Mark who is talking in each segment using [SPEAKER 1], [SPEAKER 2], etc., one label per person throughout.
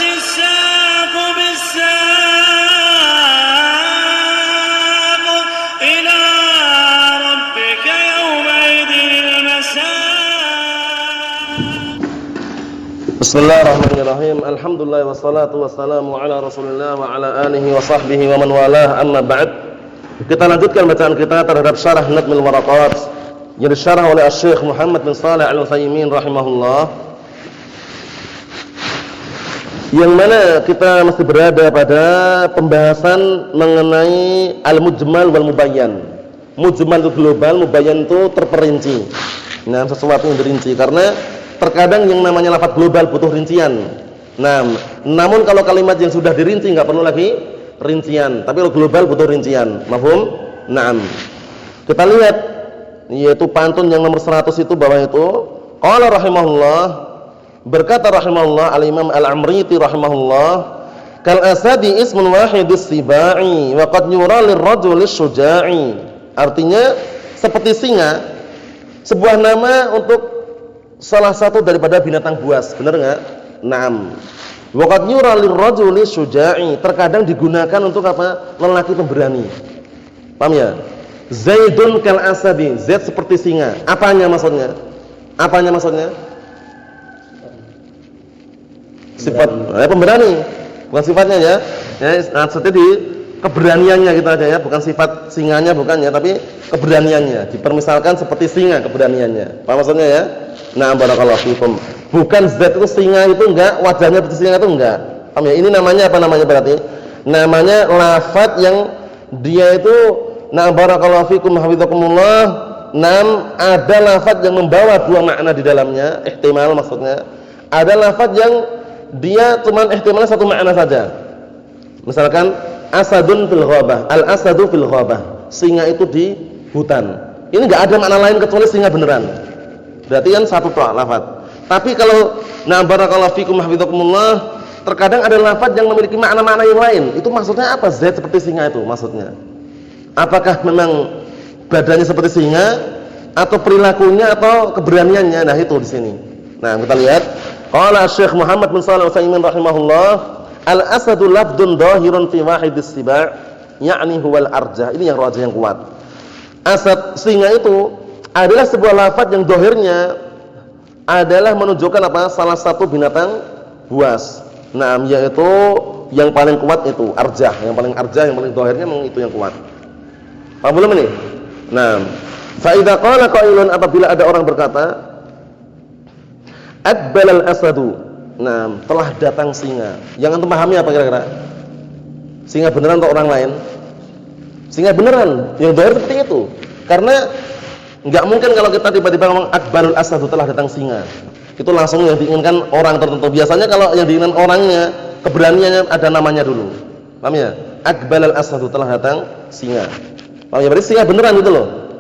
[SPEAKER 1] الساق بالساق إلى ربك يومئذ المساق.
[SPEAKER 2] Bismillahirrahmanirrahim. Alhamdulillah wassalatu wassalamu ala Rasulillah wa ala alihi wa sahbihi wa man walah, amma ba'd. Kita lanjutkan bacaan kita terhadap syarah Nadmul Waraqat yang disyarah oleh Syekh Muhammad bin Shalih Al-Utsaimin rahimahullah. Yang mana kita masih berada pada pembahasan mengenai al-mujmal wal mubayyan. Mujmal itu global, mubayyan itu terperinci. Nah, sesuatu yang dirinci karena terkadang yang namanya lafaz global butuh rincian. Nah, namun kalau kalimat yang sudah dirinci enggak perlu lagi rincian, tapi kalau global butuh rincian. Mafhum? Naam. Kita lihat yaitu pantun yang nomor 100 itu bawah itu. Qala rahimahullah, berkata rahimahullah al-Imam Al-Amriti rahimahullah, kal asadi ismun wahidus sibai wa qad yura lirrajuli syuja'i. Artinya seperti singa, sebuah nama untuk salah satu daripada binatang buas, benar enggak? Naam. Wa qad yura lirrajuli syuja'i, terkadang digunakan untuk apa? Lelaki pemberani. Paham ya? Zaidun kal asadi, Zaid seperti singa. Apanya maksudnya? Apanya maksudnya? Sifat pemberani, bukan sifatnya ya. Maksudnya di keberaniannya kita aja ya, bukan sifat singanya bukan ya, tapi keberaniannya. Dipermisalkan seperti singa keberaniannya. Apa maksudnya ya? Nah, barakallahu fikum. Bukan zat itu singa itu enggak, wajahnya seperti singa itu enggak. Paham ya? Ini namanya apa namanya berarti? Namanya lafaz yang dia itu barakallahu fikum hafizakumullah. Ada lafaz yang membawa dua makna di dalamnya, ihtimal maksudnya. Ada lafaz yang dia cuma ihtimalnya satu makna saja. Misalkan asadun fil ghabah, al-asadu fil ghabah, singa itu di hutan. Ini enggak ada makna lain kecuali singa beneran. Berarti kan satu toh lafaz. Tapi kalau barakallahu fikum hafizakumullah, terkadang ada lafaz yang memiliki makna-makna yang lain. Itu maksudnya apa? Zat seperti singa itu maksudnya. Apakah memang badannya seperti singa atau perilakunya atau keberaniannya? Nah, itu di sini. Nah, kita lihat. Qala Syekh Muhammad bin Shalih Al-Utsaimin rahimahullah, al-asadu lafdun dhahirun fi wahidis siba', yakni huwal arjah. Ini yang rajih yang kuat. Asad singa itu adalah sebuah lafaz yang dhahirnya adalah menunjukkan apa? Salah satu binatang buas. Nah, yaitu yang paling kuat itu arjah, yang paling arjah, yang paling dhahirnya memang itu yang kuat. Paham belum ini? Nah, fa idza qala qailun, apabila ada orang berkata Adbalal asadu, telah datang singa. Yang antum pahami apa kira-kira? Singa beneran atau orang lain? Singa beneran, yang dhahir seperti itu. Karena enggak mungkin kalau kita tiba-tiba ngomong Adbalul asadu, telah datang singa. Itu langsung yang diinginkan orang tertentu. Biasanya kalau yang diinginkan orangnya, keberaniannya ada namanya dulu. Paham ya? Adbalal asadu, telah datang singa. Paham ya? Berarti singa beneran gitu loh.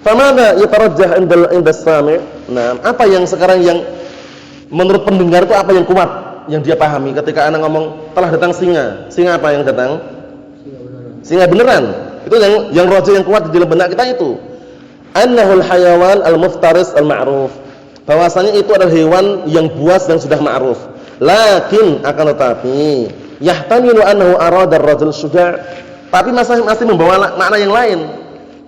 [SPEAKER 2] Famadha yatarajjah indas sami'? Apa yang sekarang yang menurut pendengar itu apa yang kuat yang dia pahami ketika anak ngomong telah datang singa? Singa apa yang datang? Singa beneran. Itu yang rajih yang kuat di dalam benak kita itu. Annahul hayawan al-muftaris al-ma'ruf. Bahwasanya itu adalah hewan yang buas yang sudah ma'ruf. Lakin akan tetapi yahtamilu annahu arada ar-rajul syuja'. Tapi masih membawa makna yang lain.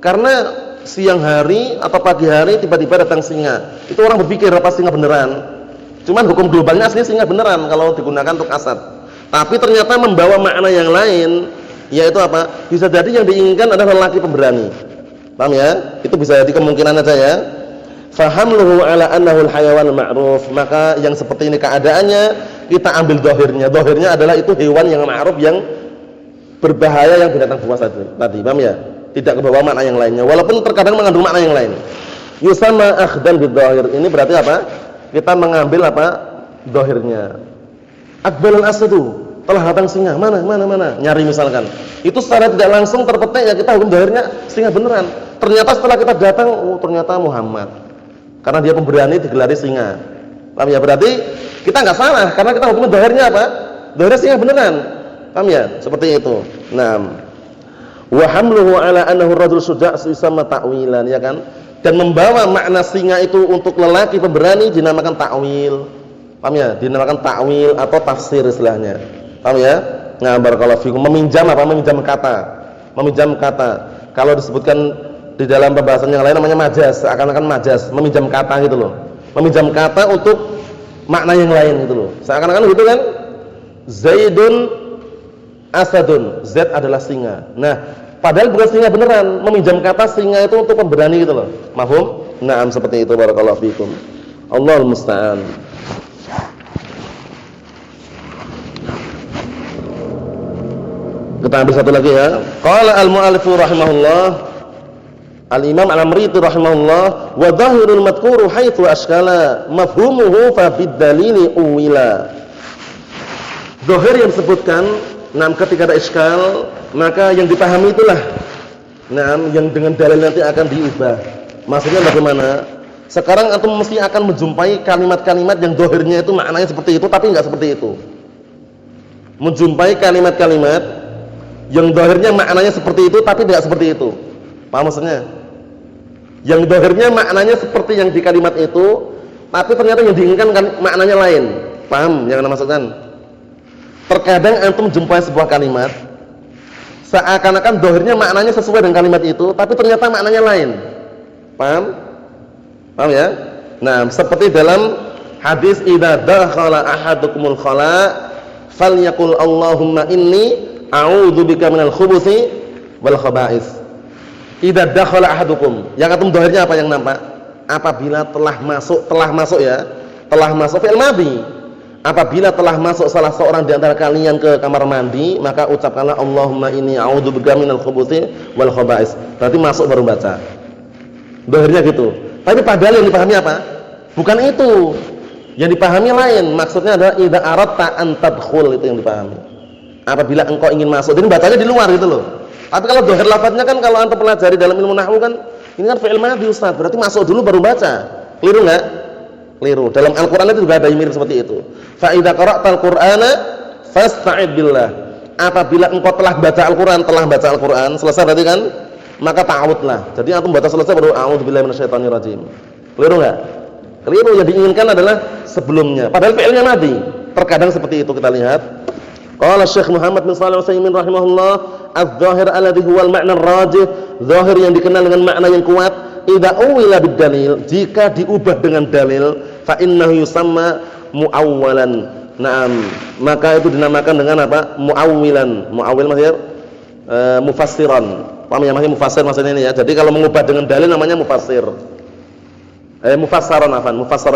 [SPEAKER 2] Karena siang hari atau pagi hari tiba-tiba datang singa. Itu orang berpikir apa singa beneran? Cuman hukum globalnya aslinya singa beneran kalau digunakan untuk asad. Tapi ternyata membawa makna yang lain, yaitu apa? Bisa jadi yang diinginkan adalah lelaki pemberani. Paham ya? Itu bisa jadi kemungkinan aja ya. Fahamluhu ala annahu al-hayawan ma'ruf. Maka yang seperti ini keadaannya, kita ambil dhahirnya. Dhahirnya adalah itu hewan yang ma'ruf, yang berbahaya, yang binatang buas tadi. Paham ya? Tidak kebawa makna yang lainnya. Walaupun terkadang mengandung makna yang lain. Yusamma akhdan bidh-dhahir. Ini berarti apa? Kita mengambil apa? Dhahirnya. Adbalul asadu, telah datang singa. Mana? Nyari misalkan. Itu secara tidak langsung terpetik ya, kita hukum dhahirnya singa beneran. Ternyata setelah kita datang, ternyata Muhammad. Karena dia pemberani digelari singa. Paham ya? Berarti kita enggak salah karena kita hukum dhahirnya apa? Dhahirnya singa beneran. Paham ya? Seperti itu. Naam. Wa hamluhu ala annahu ar-rajul syuja' yusamma ta'wilan, ya kan? Dan membawa makna singa itu untuk lelaki pemberani dinamakan ta'wil. Paham ya? Dinamakan ta'wil atau tafsir istilahnya. Paham ya? Nah, barakallahu fikum. Meminjam apa? Meminjam kata. Meminjam kata. Kalau disebutkan di dalam pembahasan yang lain namanya majaz, seakan-akan majaz, meminjam kata gitu loh. Meminjam kata untuk makna yang lain gitu loh. Seakan-akan gitu kan? Zaidun asadun. Zaid adalah singa. Nah, padahal bukan singa beneran. Meminjam kata singa itu untuk pemberani gitu loh. Mafhum? Naam, seperti itu barakallahu fikum. Allahul musta'an. Kita ambil satu lagi ya. Qala al-mu'allifu rahimahullah, al-imam al-amriti rahimahullah, wa dhahirul madhkuru haitsu ashkala mafhumuhu fa bid-dalili uwila. Zahir yang disebutkan, ketika ada iskal, maka yang dipahami itulah yang dengan dalil nanti akan diubah. Maksudnya bagaimana? Sekarang antum mesti akan menjumpai kalimat-kalimat yang zahirnya itu maknanya seperti itu tapi enggak seperti itu. Menjumpai kalimat-kalimat yang zahirnya maknanya seperti itu tapi tidak seperti itu. Paham maksudnya? Yang zahirnya maknanya seperti yang di kalimat itu, tapi ternyata yang diinginkan kan maknanya lain. Paham yang Anda maksudkan? Terkadang antum jumpai sebuah kalimat seakan-akan zahirnya maknanya sesuai dengan kalimat itu, tapi ternyata maknanya lain. Paham? Paham ya? Nah, seperti dalam hadis idza dakhala ahadukumul khala falyaqul Allahumma inni a'udzubika minal khubuthi wal khaba'is. Idza dakhala ahadukum. Yang antum zahirnya apa yang nampak? Apabila telah masuk ya. Telah masuk fi'il madhi. Apabila telah masuk salah seorang di antara kalian ke kamar mandi, maka ucapkanlah Allahumma inni a'udzubika minal khubuthi wal khaba'is. Berarti masuk baru baca. Zahirnya gitu. Tapi padahal yang dipahami apa? Bukan itu. Yang dipahami lain. Maksudnya adalah idza aradta an tadkhul, itu yang dipahami. Apabila engkau ingin masuk, jadi bacanya di luar gitu loh. Tapi kalau zahir lafadznya kan kalau antum pelajari dalam ilmu nahwu kan ini kan fi'il madhi Ustaz, berarti masuk dulu baru baca. Keliru enggak? Keliru. Dalam Al-Qur'an itu juga ada yang mirip seperti itu. Fa idza qara'tal Qur'ana fasta'id billah. Apabila engkau telah baca Al-Qur'an, selesai berarti kan? Maka ta'awudlah. Jadi antum baca selesai baru a'udzubillahi minasyaitonir rajim. Keliru enggak? Keliru. Yang diinginkan adalah sebelumnya. Padahal fi'ilnya madhi. Terkadang seperti itu kita lihat. Qala Syekh Muhammad bin Shalih Al-Utsaimin rahimahullah, adz-dzahir alladhi huwa al-ma'na ar-rajih, zahir yang dikenal dengan makna yang kuat, idza uwila bid-dalil, jika diubah dengan dalil, fa innahu yusamma muawwalan. Naam, maka itu dinamakan dengan apa? Muawwilan. Muawwil maksudnya mufassiran. Paham ya, maksudnya mufassir maksudnya ini ya. Jadi kalau mengubah dengan dalil namanya mufassir. Mufassaran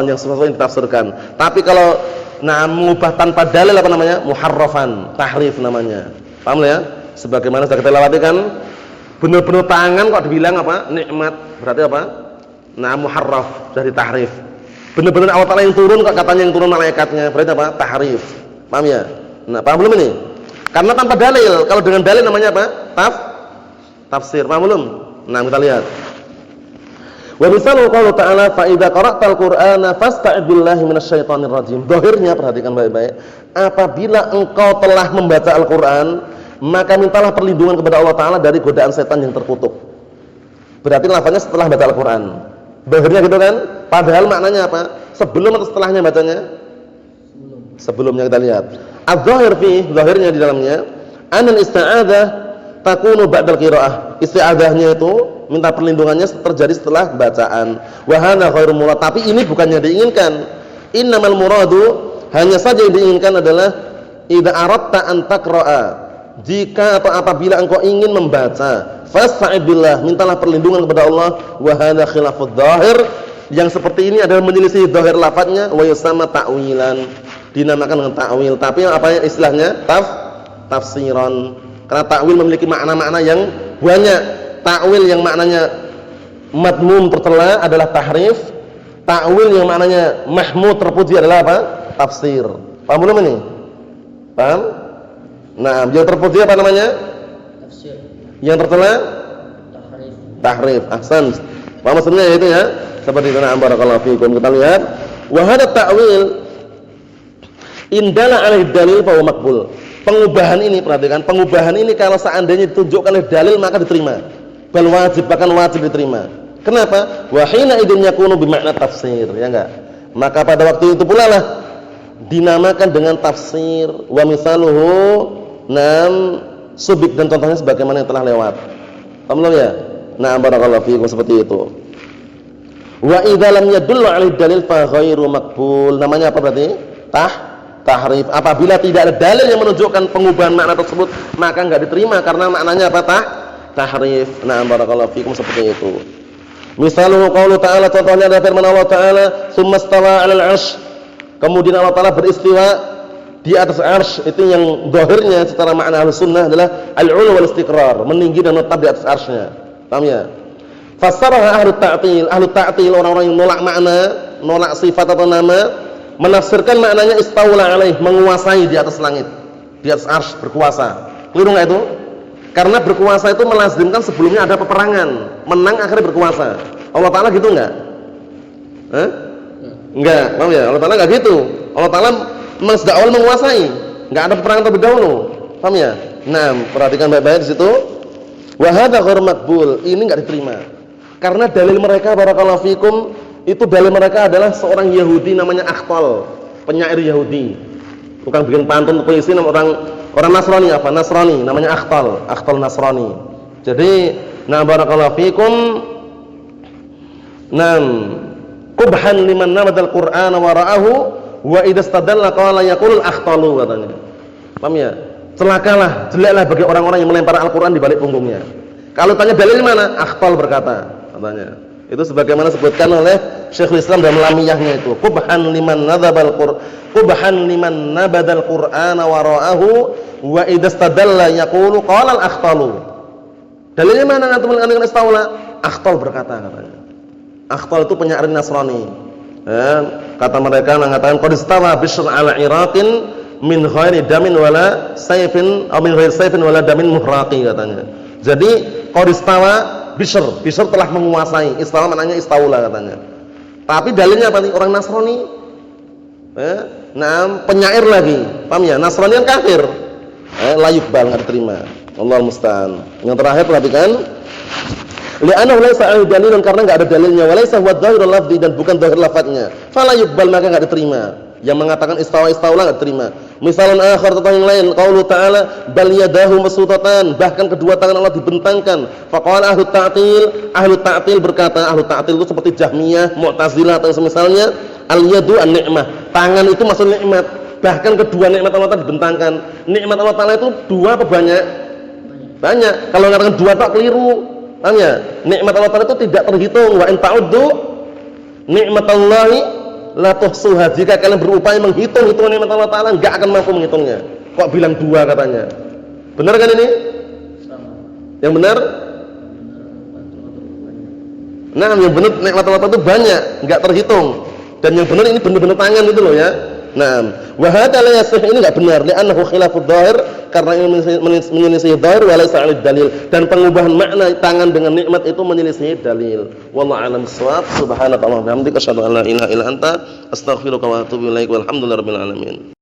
[SPEAKER 2] yang sesuatu yang ditafsirkan. Tapi kalau mengubah tanpa dalil apa namanya? Muharrafan, tahrif namanya. Paham ya? Sebagaimana sudah kita lewati kan, benar-benar tangan kok dibilang apa? Nikmat. Berarti apa? Muharraf, dari tahrif. Benar-benar Allah Ta'ala yang turun kok katanya yang turun malaikatnya. Berarti apa? Tahrif. Paham ya? Nah, paham belum ini? Karena tanpa dalil. Kalau dengan dalil namanya apa? Tafsir. Paham belum? Nah, kita lihat. Wa misalu qaulu ta'ala fa idza qara'tal qur'ana fasta'id billahi minasyaitonir rajim. Zahirnya perhatikan baik-baik. Apabila engkau telah membaca Al-Qur'an, maka mintalah perlindungan kepada Allah Ta'ala dari godaan setan yang terkutuk. Berarti lafaznya setelah baca Al-Qur'an. Zahirnya gitu kan? Padahal maknanya apa? Sebelum atau setelahnya bacanya? Sebelumnya kita lihat. Az-zahir fi, zahirnya di dalamnya, anal isti'adzah takunu ba'dal qiraah. Isti'adzahnya itu minta perlindungannya terjadi setelah bacaan. Wa hadza ghairu murad, tapi ini bukannya diinginkan. Innamal muradu, hanya saja yang diinginkan adalah idza aradta an taqra'a, jika atau apabila engkau ingin membaca, fasta'id billah, mintalah perlindungan kepada Allah. Wa hadza khilafudz dzahir, yang seperti ini adalah menyelisih zahir lafadznya. Wa yusamma ta'wilan, dinamakan dengan ta'wil. Tapi apa istilahnya? Tafsiran. Karena ta'wil memiliki makna-makna yang banyak. Ta'wil yang maknanya madmum tercela adalah tahrif. Ta'wil yang maknanya mahmud terpuji adalah apa? Tafsir. Paham belum ini? Paham? Nah, yang terpuji apa namanya? Tafsir. Yang tercela? Tahrif. Ahsan. Paham maksudnya itu ya? Seperti itu. Na'am barakallahu fiikum. Kita lihat wa hadha ta'wil indala 'alaihi dalil fa huwa maqbul. Pengubahan ini, perhatikan, pengubahan ini kalau seandainya ditunjukkan oleh dalil maka diterima. Bal wajib, bahkan wajib diterima. Kenapa? Wa hina idzin yakunu bi makna tafsir, ya enggak? Maka pada waktu itu pula lah dinamakan dengan tafsir. Wa misaluhu subik, dan contohnya sebagaimana yang telah lewat. Paham belum ya? Nah, barakallahu fiikum, seperti itu. Wa idza lam yadullu 'alal dalil fa ghairu maqbul. Namanya apa berarti? Tahrif. Apabila tidak ada dalil yang menunjukkan pengubahan makna tersebut, maka enggak diterima karena maknanya apa? Tahrif. Nah, barakallahu fiikum, seperti itu. Misaluhu qaulu ta'ala, contohnya adalah firman Allah Ta'ala, "Tsumma stawa 'alal 'arsy." Kemudian Allah Ta'ala beristiwa di atas arsy. Itu yang zahirnya secara makna Ahlussunnah adalah al-'ulu wal istiqrar, meninggi dan tetap di atas arsy-Nya. Paham ya? Fassaraha ahlu ta'til. Ahlu ta'til, orang-orang yang nolak makna, nolak sifat atau nama, menafsirkan maknanya istaula 'alaih, menguasai di atas langit, di atas arsy, berkuasa. Keliru enggak itu? Karena berkuasa itu melazimkan sebelumnya ada peperangan, menang akhirnya berkuasa. Allah Ta'ala gitu enggak? Enggak, paham ya? Allah Ta'ala enggak gitu. Allah Ta'ala sejak awal menguasai, enggak ada peperangan terlebih dahulu. Paham ya? Nah, perhatikan baik-baik di situ. Wa hadza ghairu maqbul, ini enggak diterima. Karena dalil mereka, barakallahu fikum, itu dalil mereka adalah seorang Yahudi namanya Akhtal, penyair Yahudi. Bukan bikin pantun puisi, orang Nasrani apa? Nasrani, namanya Akhtal Nasrani. Jadi, nah barakallahu fikum, qubhan liman nabadal Qur'ana wara'ahu wa idza istadalla qala yaqulul Akhtalu, katanya. Paham ya? Celakalah, jeleklah bagi orang-orang yang melempar Al-Qur'an di balik punggungnya. Kalau tanya dalil mana? Akhtal berkata, katanya. Itu sebagaimana disebutkan oleh Syekhul Islam dalam Lamiyahnya itu. Qubhan liman nabadal Qur'ana wara'ahu wa idza istadalla yaqulu qala al-Akhtalu. Dalilnya mana antum dengan istaula? Akhtal berkata, katanya. Akhtal itu penyair Nasrani. Kata mereka mengatakan qad istawa Bishr ala Iraqin min ghairi damin wala sayfin aw min ghairi sayfin wala damin muhraqi, katanya. Jadi qad istawa Bishr telah menguasai. Istawa maknanya istaula, katanya. Tapi dalilnya apa nih? Orang Nasrani. Penyair lagi. Paham ya? Nasrani yang kafir. La yuqbal, enggak diterima. Allahul musta'an. Yang terakhir perhatikan. Li'annahu laysa 'alaihi dalilun, karena enggak ada dalilnya, wa laysa huwa dhahirul lafzi, dan bukan dhahir lafadznya. Fala yuqbal, maka enggak diterima. Yang mengatakan istaula enggak diterima. Misalun akhar, contoh yang lain, qaulu ta'ala bal yadahu mabsutatan, bahkan kedua tangan Allah dibentangkan. Faqala ahlu ta'til berkata, ahlu ta'til itu seperti Jahmiyah, Mu'tazilah atau semisalnya, al yadu an-ni'mah, tangan itu maksud nikmat, bahkan kedua nikmat Allah Ta'ala dibentangkan. Nikmat Allah Ta'ala itu dua apa banyak? Banyak. Kalau mengatakan dua tak keliru. Paham ya? Nikmat Allah Ta'ala itu tidak terhitung. Wa in ta'uddu nikmatallahi la tuhsuha. Jika kalian berupaya menghitung nikmat Allah Ta'ala, enggak akan mampu menghitungnya. Kok bilang dua, katanya? Benar kan ini? Yang benar? Nah, yang benar nikmat Allah Ta'ala itu banyak, enggak terhitung. Dan yang benar ini benar-benar tangan itu loh ya. Nah, wa hadza la yasih, ini enggak benar, li'annahu khilafud dhahir, karena ini menyelisih dhahir wa laysa 'alal dalil, dan pengubahan makna tangan dengan nikmat itu menyelisih dalil. Wallahu a'lam bissawab. Subhanakallahumma wa bihamdika asyhadu an la ilaha illa anta astaghfiruka wa atubu ilaik. Walhamdulillahirabbil alamin.